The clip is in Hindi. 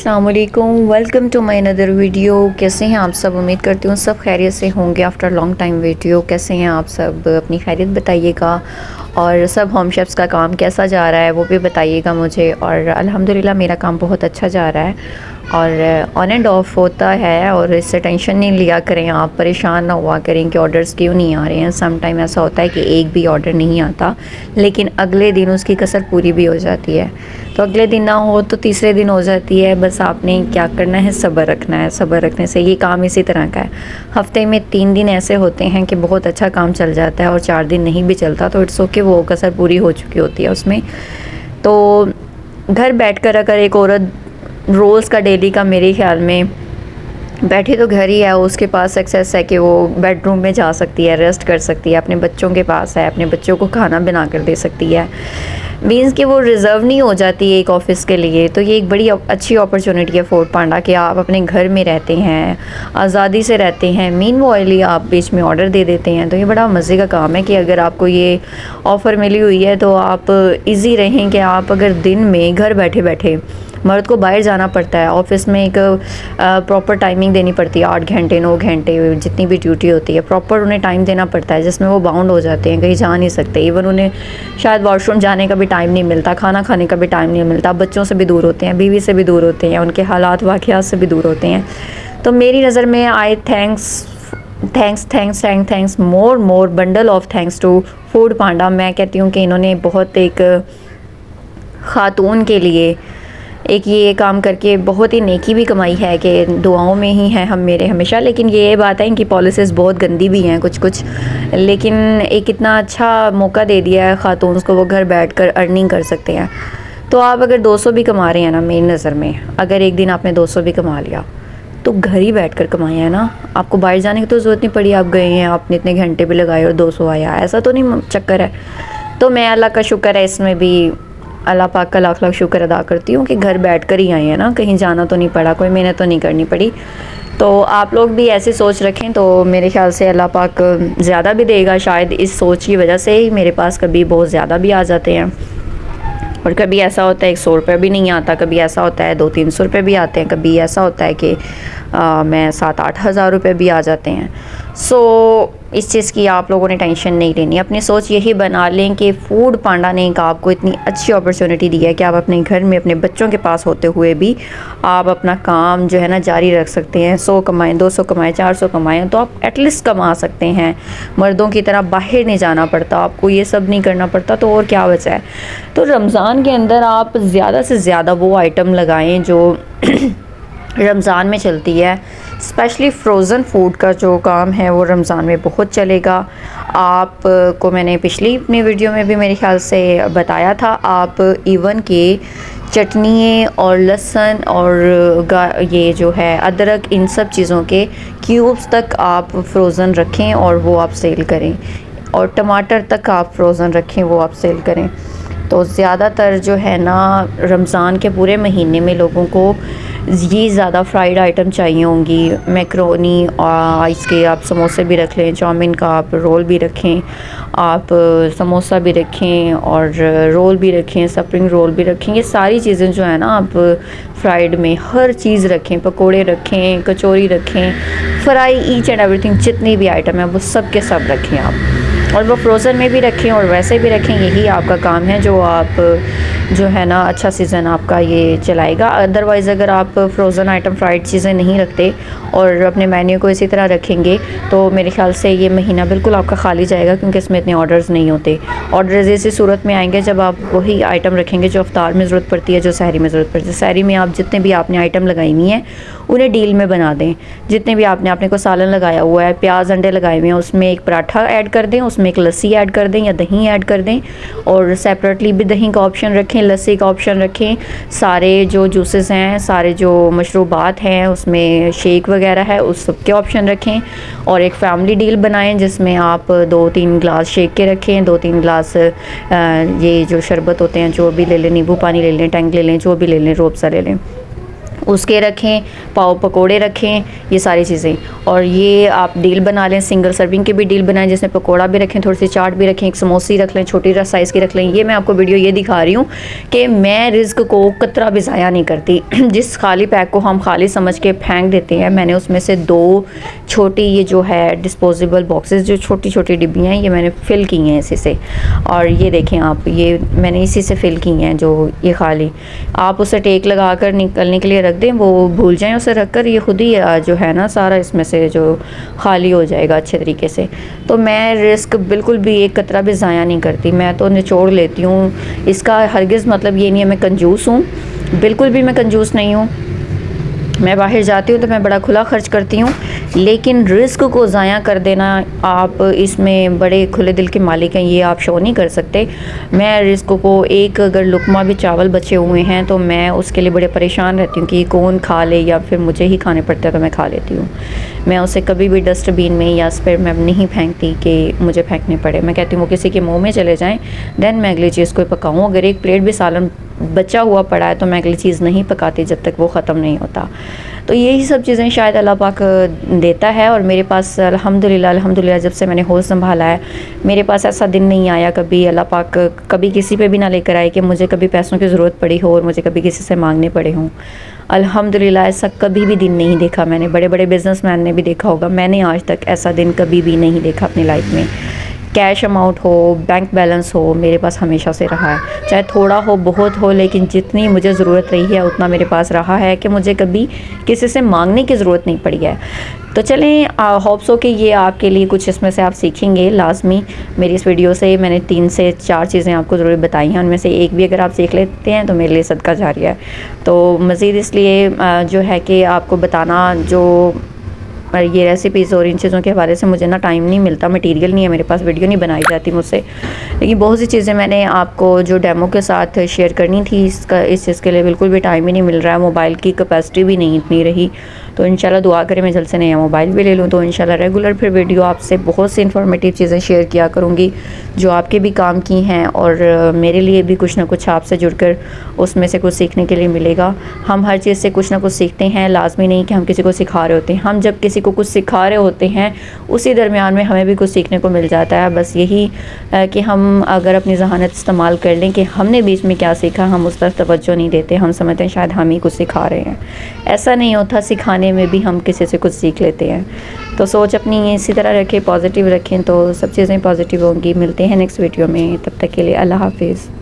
अस्सलाम वालेकुम, welcome to my another video. कैसे हैं आप सब? उम्मीद करती हूँ सब खैरियत से होंगे आफ्टर लॉन्ग टाइम वीडियो। कैसे हैं आप सब? अपनी खैरियत बताइएगा और सब होम शेफ्स का काम कैसा जा रहा है वो भी बताइएगा मुझे। और अल्हम्दुलिल्लाह मेरा काम बहुत अच्छा जा रहा है और ऑन एंड ऑफ होता है और इससे टेंशन नहीं लिया करें, आप परेशान ना हुआ करें कि ऑर्डर्स क्यों नहीं आ रहे हैं। सम टाइम ऐसा होता है कि एक भी ऑर्डर नहीं आता लेकिन अगले दिन उसकी कसर पूरी भी हो जाती है। तो अगले दिन ना हो तो तीसरे दिन हो जाती है। बस आपने क्या करना है, सब्र रखना है। सब्र रखने से ये काम इसी तरह का है। हफ्ते में 3 दिन ऐसे होते हैं कि बहुत अच्छा काम चल जाता है और 4 दिन नहीं भी चलता तो इट्स ओके, वो कसर पूरी हो चुकी होती है उसमें। तो घर बैठकर अगर एक औरत रोज़ का डेली का मेरे ख़्याल में बैठी तो घर ही है, उसके पास एक्सेस है कि वो बेडरूम में जा सकती है, रेस्ट कर सकती है, अपने बच्चों के पास है, अपने बच्चों को खाना बना कर दे सकती है, मीन्स कि वो रिज़र्व नहीं हो जाती है एक ऑफ़िस के लिए। तो ये एक बड़ी अच्छी अपॉर्चुनिटी है फूड पांडा कि आप अपने घर में रहते हैं, आज़ादी से रहते हैं। मीनवाइल आप बीच में ऑर्डर दे देते हैं। तो ये बड़ा मज़े का काम है कि अगर आपको ये ऑफ़र मिली हुई है तो आप इजी रहें कि आप अगर दिन में घर बैठे बैठे, मर्द को बाहर जाना पड़ता है, ऑफ़िस में एक प्रॉपर टाइमिंग देनी पड़ती है, 8 घंटे 9 घंटे जितनी भी ड्यूटी होती है, प्रॉपर उन्हें टाइम देना पड़ता है जिसमें वो बाउंड हो जाते हैं, कहीं जा नहीं सकते। इवन उन्हें शायद वॉशरूम जाने का भी टाइम नहीं मिलता, खाना खाने का भी टाइम नहीं मिलता, बच्चों से भी दूर होते हैं, बीवी से भी दूर होते हैं, उनके हालात वाक़यात से भी दूर होते हैं। तो मेरी नज़र में आई thanks more bundle of thanks to Foodpanda. मैं कहती हूँ कि इन्होंने बहुत एक ख़ातून के लिए एक ये काम करके बहुत ही नेकी भी कमाई है कि दुआओं में ही हैं हम मेरे हमेशा। लेकिन ये बात है इनकी पॉलिसीज़ बहुत गंदी भी हैं कुछ, लेकिन एक इतना अच्छा मौका दे दिया है ख़ातून को, वो घर बैठकर अर्निंग कर सकते हैं। तो आप अगर 200 भी कमा रहे हैं ना, मेरी नज़र में अगर एक दिन आपने 200 भी कमा लिया तो घर ही बैठकर कमाया है ना, आपको बाहर जाने की तो ज़रूरत नहीं पड़ी। आप गए हैं, आपने इतने घंटे भी लगाए और 200 आया, ऐसा तो नहीं चक्कर है। तो मैं अल्लाह का शुक्र है, इसमें भी अल्लाह पाक का लाख लाख शुक्र अदा करती हूँ कि घर बैठकर ही आए हैं ना, कहीं जाना तो नहीं पड़ा, कोई मेहनत तो नहीं करनी पड़ी। तो आप लोग भी ऐसी सोच रखें तो मेरे ख्याल से अल्लाह पाक ज़्यादा भी देगा। शायद इस सोच की वजह से ही मेरे पास कभी बहुत ज़्यादा भी आ जाते हैं और कभी ऐसा होता है 100 रुपये भी नहीं आता, कभी ऐसा होता है 200-300 रुपये भी आते हैं, कभी ऐसा होता है कि मैं 7-8 हज़ार रुपये भी आ जाते हैं। सो इस चीज़ की आप लोगों ने टेंशन नहीं लेनी। अपनी सोच यही बना लें कि फूड पांडा ने आपको इतनी अच्छी अपॉर्चुनिटी दी है कि आप अपने घर में अपने बच्चों के पास होते हुए भी आप अपना काम जो है ना जारी रख सकते हैं। 100 कमाएँ, 200 कमाएँ, 400 कमाएँ तो आप एटलीस्ट कमा सकते हैं। मर्दों की तरह बाहर नहीं जाना पड़ता, आपको ये सब नहीं करना पड़ता, तो और क्या बचा है। तो रमज़ान के अंदर आप ज़्यादा से ज़्यादा वो आइटम लगाएँ जो रमज़ान में चलती है। स्पेशली फ्रोज़न फूड का जो काम है वो रमज़ान में बहुत चलेगा। आप को मैंने पिछली अपनी वीडियो में भी मेरे ख्याल से बताया था, आप इवन के चटनी और लहसुन और ये जो है अदरक, इन सब चीज़ों के क्यूब्स तक आप फ्रोज़न रखें और वो आप सेल करें, और टमाटर तक आप फ्रोज़न रखें वो आप सेल करें। तो ज़्यादातर जो है ना रमज़ान के पूरे महीने में लोगों को ये ज़्यादा फ्राइड आइटम चाहिए होंगी। मैक्रोनी और इसके आप समोसे भी रख लें, चाउमीन का आप रोल भी रखें, आप समोसा भी रखें और रोल भी रखें, स्प्रिंग रोल भी रखें। ये सारी चीज़ें जो है ना आप फ्राइड में हर चीज़ रखें, पकोड़े रखें, कचौरी रखें, फ्राई, ईच एंड एवरीथिंग, जितनी भी आइटम है वो सब के सब रखें आप, और वो फ्रोज़न में भी रखें और वैसे भी रखें। यही आपका काम है जो आप जो है ना अच्छा सीज़न आपका ये चलाएगा। अदरवाइज़ अगर आप फ्रोज़न आइटम, फ्राइड चीज़ें नहीं रखते और अपने मेन्यू को इसी तरह रखेंगे तो मेरे ख्याल से ये महीना बिल्कुल आपका खाली जाएगा, क्योंकि इसमें इतने ऑर्डर्स नहीं होते। ऑर्डर्स इसी सूरत में आएंगे जब आप वही आइटम रखेंगे जो अफ्तार में ज़रूरत पड़ती है, जो सहरी में ज़रूरत पड़ती है। सहरी में आप जितने भी आपने आइटम लगाई हुई हैं उन्हें डील में बना दें। जितने भी आपने को सालन लगाया हुआ है, प्याज अंडे लगाए हुए हैं, उसमें एक पराठा ऐड कर दें, उसमें एक लस्सी ऐड कर दें या दही ऐड कर दें, और सेपरेटली भी दही का ऑप्शन रखें, लस्सी का ऑप्शन रखें। सारे जो जूसेस हैं, सारे जो मशरूबात हैं, उसमें शेक वगैरह है, उस सब के ऑप्शन रखें, और एक फैमिली डील बनाएं जिसमें आप 2-3 ग्लास शेक के रखें, 2-3 ग्लास ये जो शरबत होते हैं जो भी ले लें, नींबू पानी ले लें, टैंग ले लें, जो भी ले लें, रूह अफ़ज़ा ले लें। उसके रखें, पाव पकोड़े रखें, ये सारी चीज़ें। और ये आप डील बना लें, सिंगल सर्विंग की भी डील बनाएं जिसमें पकोड़ा भी रखें, थोड़ी सी चाट भी रखें, एक समोसी रख लें, छोटी साइज़ की रख लें। ये मैं आपको वीडियो ये दिखा रही हूँ कि मैं रिज़्क को कतरा भी ज़ाया नहीं करती। जिस खाली पैक को हम खाली समझ के फेंक देते हैं, मैंने उसमें से 2 छोटी ये जो है डिस्पोजेबल बॉक्सेस, जो छोटी छोटी डिब्बियाँ हैं, ये मैंने फ़िल की हैं इसी से। और ये देखें आप, ये मैंने इसी से फ़िल की हैं जो ये खाली। आप उसे टेक लगा कर निकलने के लिए रख दें, वो भूल जाएं उसे रख कर, ये खुद ही जो है ना सारा इसमें से जो खाली हो जाएगा अच्छे तरीके से। तो मैं रिस्क बिल्कुल भी एक कतरा भी ज़ाया नहीं करती, मैं तो निचोड़ लेती हूँ। इसका हरगिज़ मतलब ये नहीं है मैं कंजूस हूँ, बिल्कुल भी मैं कंजूस नहीं हूँ। मैं बाहर जाती हूँ तो मैं बड़ा खुला खर्च करती हूँ, लेकिन रिस्क को ज़ाया कर देना, आप इसमें बड़े खुले दिल के मालिक हैं, ये आप शो नहीं कर सकते। मैं रिस्क को एक अगर लुकमा भी चावल बचे हुए हैं तो मैं उसके लिए बड़े परेशान रहती हूँ कि कौन खा ले, या फिर मुझे ही खाने पड़ते हैं तो मैं खा लेती हूँ। मैं उसे कभी भी डस्टबिन में या स्पेयर में नहीं फेंकती कि मुझे फेंकने पड़े। मैं कहती हूँ वो किसी के मुँह में चले जाएँ, देन मैं अगली चीज़ को पकाऊँ। अगर एक प्लेट भी सालन बचा हुआ पड़ा है तो मैं अगली चीज़ नहीं पकाती जब तक वो ख़त्म नहीं होता। तो यही सब चीज़ें शायद अल्लाह पाक देता है। और मेरे पास अल्हम्दुलिल्लाह जब से मैंने होश संभाला है, मेरे पास ऐसा दिन नहीं आया कभी, अल्लाह पाक कभी किसी पे भी ना लेकर आए कि मुझे कभी पैसों की ज़रूरत पड़ी हो और मुझे कभी किसी से मांगने पड़े हों। अल्हम्दुलिल्लाह ऐसा कभी भी दिन नहीं देखा मैंने। बड़े बड़े बिजनेसमैन ने भी देखा होगा, मैंने आज तक ऐसा दिन कभी भी नहीं देखा अपनी लाइफ में। कैश अमाउंट हो, बैंक बैलेंस हो, मेरे पास हमेशा से रहा है, चाहे थोड़ा हो बहुत हो, लेकिन जितनी मुझे ज़रूरत रही है उतना मेरे पास रहा है कि मुझे कभी किसी से मांगने की ज़रूरत नहीं पड़ी है। तो चलें, होप्स हो कि ये आपके लिए कुछ इसमें से आप सीखेंगे लाजमी। मेरी इस वीडियो से मैंने 3 से 4 चीज़ें आपको ज़रूर बताई हैं, उनमें से एक भी अगर आप सीख लेते हैं तो मेरे लिए सदका जारिया है। तो मज़ीद इसलिए जो है कि आपको बताना, जो ये रेसिपीज़ और इन चीज़ों के हवाले से मुझे ना टाइम नहीं मिलता, मटेरियल नहीं है मेरे पास, वीडियो नहीं बनाई जाती मुझसे। लेकिन बहुत सी चीज़ें मैंने आपको जो डेमो के साथ शेयर करनी थी, इस चीज़ के लिए बिल्कुल भी टाइम ही नहीं मिल रहा है। मोबाइल की कैपेसिटी भी नहीं इतनी रही, तो इंशाल्लाह दुआ करें मैं जल्द से नया मोबाइल भी ले लूँ, तो इंशाल्लाह रेगुलर फिर वीडियो आपसे बहुत सी इन्फॉर्मेटिव चीज़ें शेयर किया करूँगी जो आपके भी काम की हैं, और मेरे लिए भी कुछ ना कुछ आपसे जुड़कर उसमें से कुछ सीखने के लिए मिलेगा। हम हर चीज़ से कुछ ना कुछ सीखते हैं, लाजमी नहीं कि हम किसी को सिखा रहे होते हैं। हम जब किसी को कुछ सिखा रहे होते हैं उसी दरमियान में हमें भी कुछ सीखने को मिल जाता है। बस यही कि हम अगर अपनी ज़हानत इस्तेमाल कर लें कि हमने बीच में क्या सीखा, हम उस तरफ तवज्जो नहीं देते, हम समझते हैं शायद हम ही कुछ सिखा रहे हैं। ऐसा नहीं होता, सिखाने में भी हम किसी से कुछ सीख लेते हैं। तो सोच अपनी इसी तरह रखें, पॉजिटिव रखें, तो सब चीज़ें पॉजिटिव होंगी। मिलते हैं नेक्स्ट वीडियो में, तब तक के लिए अल्लाह हाफिज़।